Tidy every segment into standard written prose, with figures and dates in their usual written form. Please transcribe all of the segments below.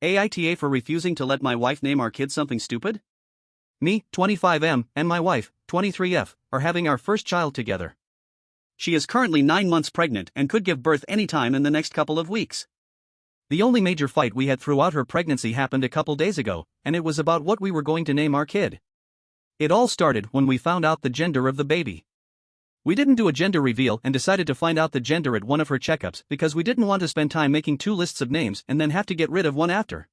AITA for refusing to let my wife name our kid something stupid? Me, 25M, and my wife, 23F, are having our first child together. She is currently 9 months pregnant and could give birth anytime in the next couple of weeks. The only major fight we had throughout her pregnancy happened a couple days ago, and it was about what we were going to name our kid. It all started when we found out the gender of the baby. We didn't do a gender reveal and decided to find out the gender at one of her checkups because we didn't want to spend time making 2 lists of names and then have to get rid of one after.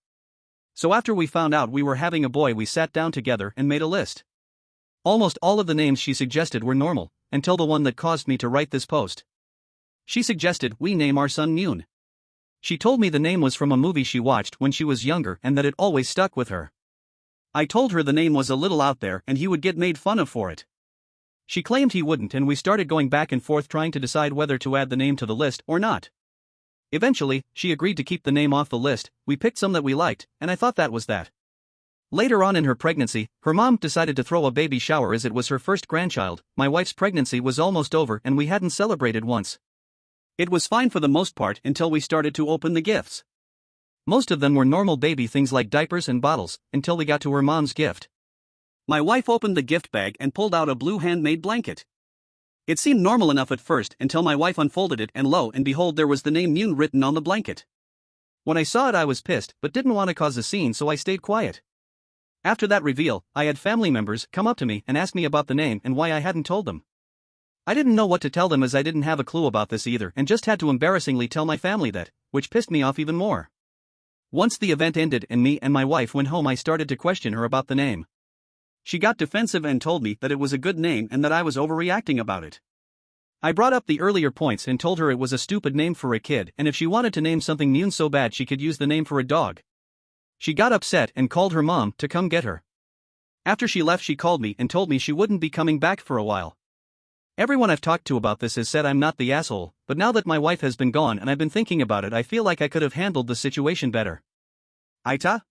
So after we found out we were having a boy, we sat down together and made a list. Almost all of the names she suggested were normal, until the one that caused me to write this post. She suggested we name our son Yoon. She told me the name was from a movie she watched when she was younger and that it always stuck with her. I told her the name was a little out there and he would get made fun of for it. She claimed he wouldn't, and we started going back and forth trying to decide whether to add the name to the list or not. Eventually, she agreed to keep the name off the list. We picked some that we liked, and I thought that was that. Later on in her pregnancy, her mom decided to throw a baby shower as it was her first grandchild. My wife's pregnancy was almost over and we hadn't celebrated once. It was fine for the most part until we started to open the gifts. Most of them were normal baby things like diapers and bottles, until we got to her mom's gift. My wife opened the gift bag and pulled out a blue handmade blanket. It seemed normal enough at first until my wife unfolded it, and lo and behold, there was the name Yoon written on the blanket. When I saw it, I was pissed but didn't want to cause a scene, so I stayed quiet. After that reveal, I had family members come up to me and ask me about the name and why I hadn't told them. I didn't know what to tell them as I didn't have a clue about this either, and just had to embarrassingly tell my family that, which pissed me off even more. Once the event ended and me and my wife went home, I started to question her about the name. She got defensive and told me that it was a good name and that I was overreacting about it. I brought up the earlier points and told her it was a stupid name for a kid, and if she wanted to name something Yoon so bad she could use the name for a dog. She got upset and called her mom to come get her. After she left, she called me and told me she wouldn't be coming back for a while. Everyone I've talked to about this has said I'm not the asshole, but now that my wife has been gone and I've been thinking about it, I feel like I could have handled the situation better. Aita?